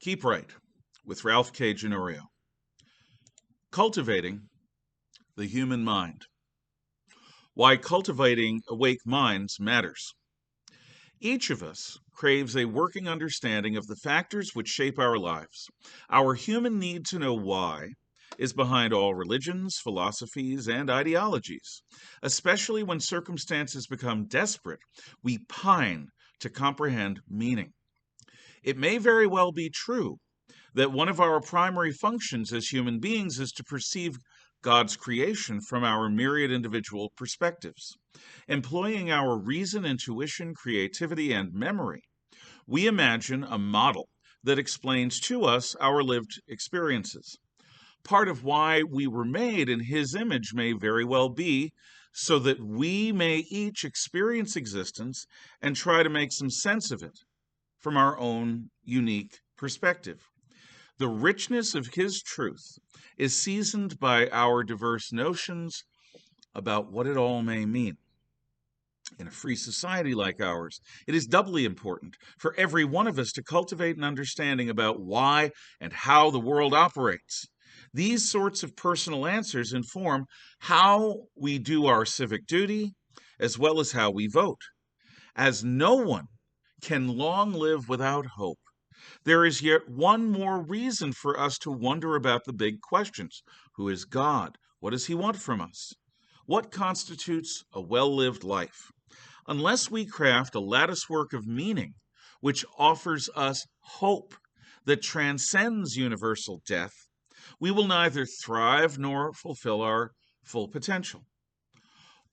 Keep Right with Ralph K. Ginorio. Cultivating the Human Mind. Why cultivating awake minds matters. Each of us craves a working understanding of the factors which shape our lives. Our human need to know why is behind all religions, philosophies, and ideologies. Especially when circumstances become desperate, we pine to comprehend meaning. It may very well be true that one of our primary functions as human beings is to perceive God's creation from our myriad individual perspectives. Employing our reason, intuition, creativity, and memory, we imagine a model that explains to us our lived experiences. Part of why we were made in His image may very well be so that we may each experience existence and try to make some sense of it from our own unique perspective. The richness of His truth is seasoned by our diverse notions about what it all may mean. In a free society like ours, it is doubly important for every one of us to cultivate an understanding about why and how the world operates. These sorts of personal answers inform how we do our civic duty as well as how we vote. As no one can long live without hope, there is yet one more reason for us to wonder about the big questions. Who is God? What does He want from us? What constitutes a well-lived life? Unless we craft a latticework of meaning which offers us hope that transcends universal death, we will neither thrive nor fulfill our full potential.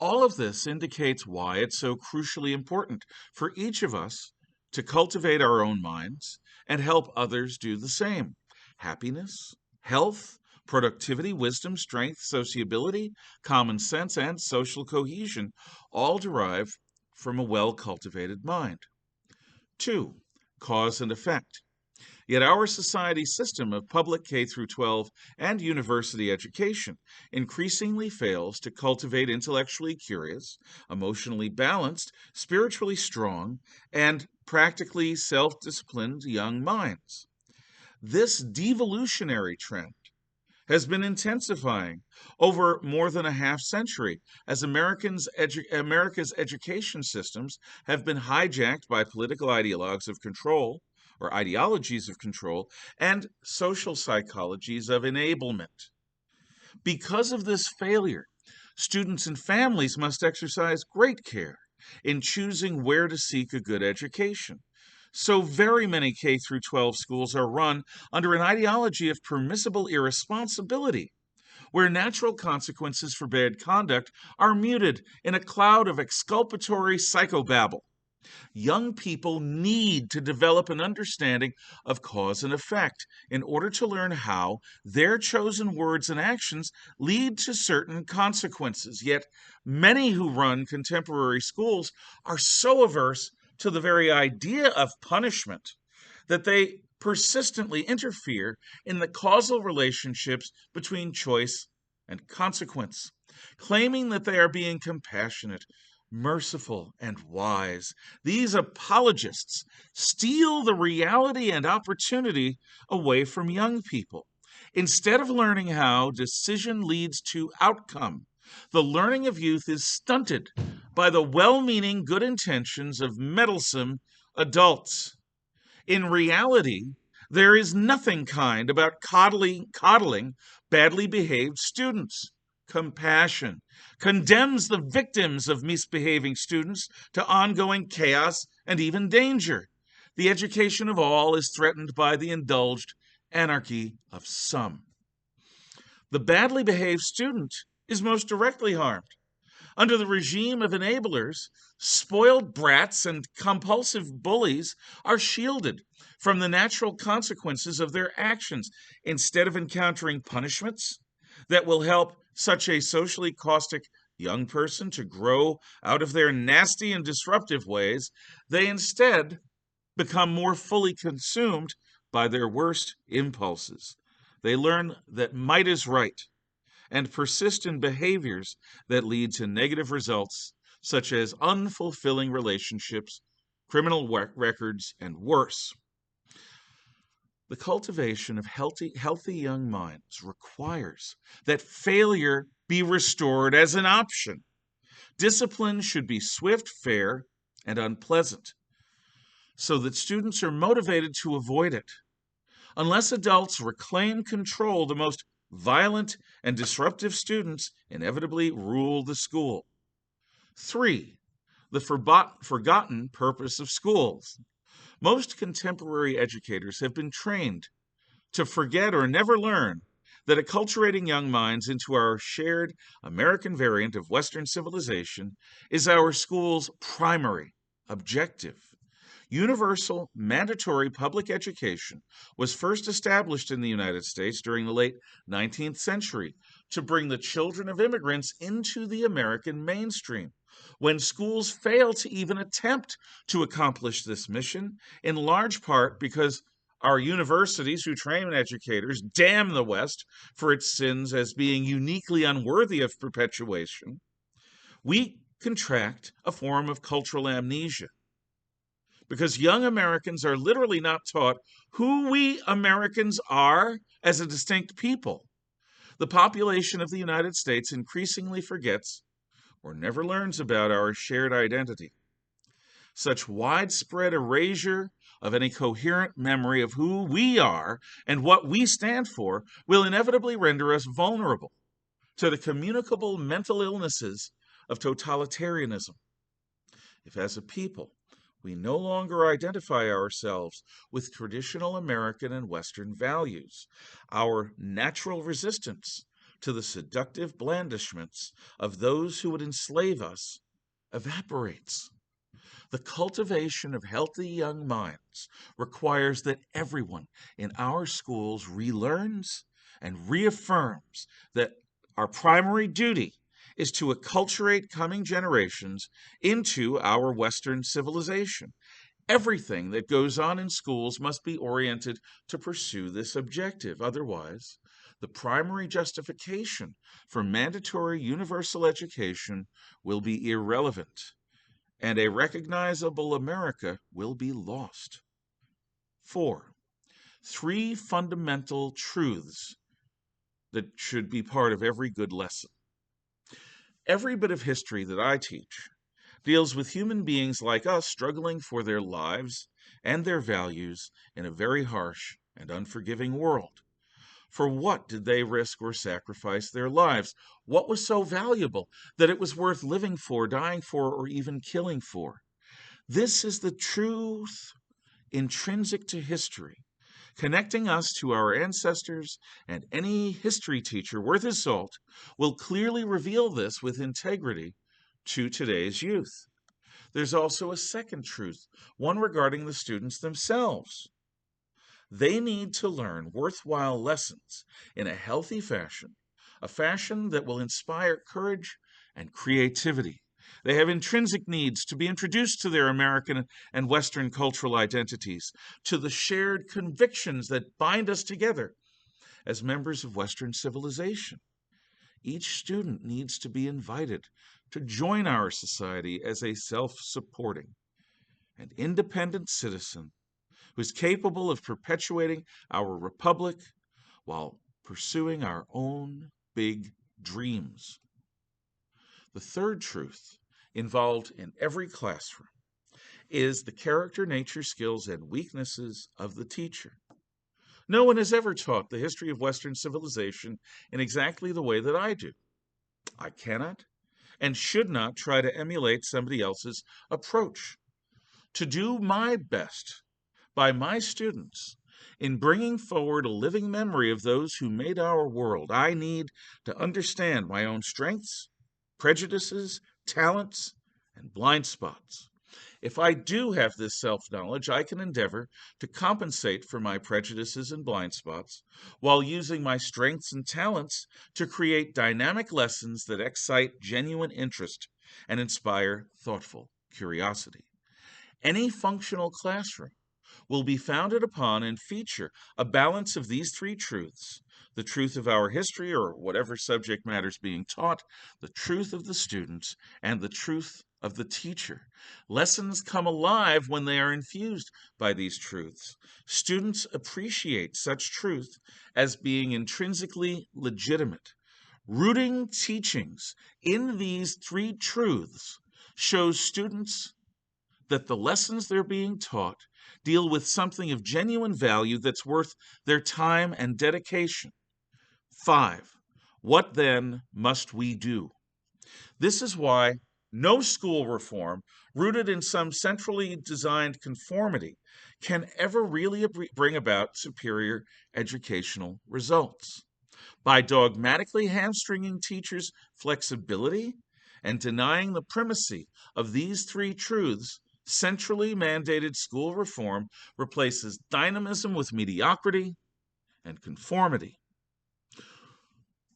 All of this indicates why it's so crucially important for each of us to cultivate our own minds and help others do the same. Happiness, health, productivity, wisdom, strength, sociability, common sense, and social cohesion all derive from a well-cultivated mind. 2. Cause and effect. Yet our society's system of public K through 12 and university education increasingly fails to cultivate intellectually curious, emotionally balanced, spiritually strong, and practically self-disciplined young minds. This devolutionary trend has been intensifying over more than a half century as America's education systems have been hijacked by political ideologues of control or ideologies of control, and social psychologies of enablement. Because of this failure, students and families must exercise great care in choosing where to seek a good education. So very many K through 12 schools are run under an ideology of permissible irresponsibility, where natural consequences for bad conduct are muted in a cloud of exculpatory psychobabble. Young people need to develop an understanding of cause and effect in order to learn how their chosen words and actions lead to certain consequences. Yet, many who run contemporary schools are so averse to the very idea of punishment that they persistently interfere in the causal relationships between choice and consequence, claiming that they are being compassionate, merciful, and wise. These apologists steal the reality and opportunity away from young people. Instead of learning how decision leads to outcome, the learning of youth is stunted by the well-meaning good intentions of meddlesome adults. In reality, there is nothing kind about coddling badly behaved students. Compassion condemns the victims of misbehaving students to ongoing chaos and even danger. The education of all is threatened by the indulged anarchy of some. The badly behaved student is most directly harmed. Under the regime of enablers, spoiled brats and compulsive bullies are shielded from the natural consequences of their actions. Instead of encountering punishments that will help such a socially caustic young person to grow out of their nasty and disruptive ways, they instead become more fully consumed by their worst impulses. They learn that might is right and persist in behaviors that lead to negative results, such as unfulfilling relationships, criminal records, and worse. The cultivation of healthy young minds requires that failure be restored as an option. Discipline should be swift, fair, and unpleasant, so that students are motivated to avoid it. Unless adults reclaim control, the most violent and disruptive students inevitably rule the school. 3. The forgotten purpose of schools. Most contemporary educators have been trained to forget or never learn that acculturating young minds into our shared American variant of Western civilization is our school's primary objective. Universal, mandatory public education was first established in the United States during the late 19th century to bring the children of immigrants into the American mainstream. When schools fail to even attempt to accomplish this mission, in large part because our universities who train educators damn the West for its sins as being uniquely unworthy of perpetuation, we contract a form of cultural amnesia because young Americans are literally not taught who we Americans are as a distinct people. The population of the United States increasingly forgets or never learns about our shared identity. Such widespread erasure of any coherent memory of who we are and what we stand for will inevitably render us vulnerable to the communicable mental illnesses of totalitarianism. If, as a people, we no longer identify ourselves with traditional American and Western values, our natural resistance to the seductive blandishments of those who would enslave us evaporates. The cultivation of healthy young minds requires that everyone in our schools relearns and reaffirms that our primary duty is to acculturate coming generations into our Western civilization. Everything that goes on in schools must be oriented to pursue this objective. Otherwise, the primary justification for mandatory universal education will be irrelevant, and a recognizable America will be lost. 4. 3 fundamental truths that should be part of every good lesson. Every bit of history that I teach deals with human beings like us struggling for their lives and their values in a very harsh and unforgiving world. For what did they risk or sacrifice their lives? What was so valuable that it was worth living for, dying for, or even killing for? This is the truth intrinsic to history, connecting us to our ancestors, and any history teacher worth his salt will clearly reveal this with integrity to today's youth. There's also a second truth, one regarding the students themselves. They need to learn worthwhile lessons in a healthy fashion, a fashion that will inspire courage and creativity. They have intrinsic needs to be introduced to their American and Western cultural identities, to the shared convictions that bind us together as members of Western civilization. Each student needs to be invited to join our society as a self-supporting and independent citizen who is capable of perpetuating our republic while pursuing our own big dreams. The third truth involved in every classroom is the character, nature, skills, and weaknesses of the teacher. No one has ever taught the history of Western civilization in exactly the way that I do. I cannot and should not try to emulate somebody else's approach. To do my best by my students in bringing forward a living memory of those who made our world, I need to understand my own strengths, prejudices, talents, and blind spots. If I do have this self-knowledge, I can endeavor to compensate for my prejudices and blind spots while using my strengths and talents to create dynamic lessons that excite genuine interest and inspire thoughtful curiosity. Any functional classroom will be founded upon and feature a balance of these 3 truths: the truth of our history or whatever subject matter is being taught, the truth of the students, and the truth of the teacher. Lessons come alive when they are infused by these truths. Students appreciate such truth as being intrinsically legitimate. Rooting teachings in these three truths shows students that the lessons they're being taught deal with something of genuine value that's worth their time and dedication. 5. What then must we do? This is why no school reform rooted in some centrally designed conformity can ever really bring about superior educational results. By dogmatically hamstringing teachers' flexibility and denying the primacy of these three truths, centrally mandated school reform replaces dynamism with mediocrity and conformity.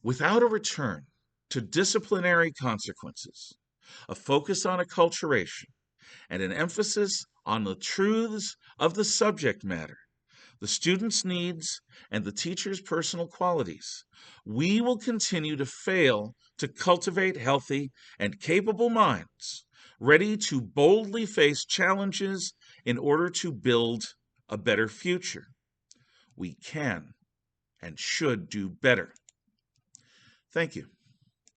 Without a return to disciplinary consequences, a focus on acculturation, and an emphasis on the truths of the subject matter, the student's needs, and the teacher's personal qualities, we will continue to fail to cultivate healthy and capable minds, ready to boldly face challenges in order to build a better future. We can and should do better. Thank you.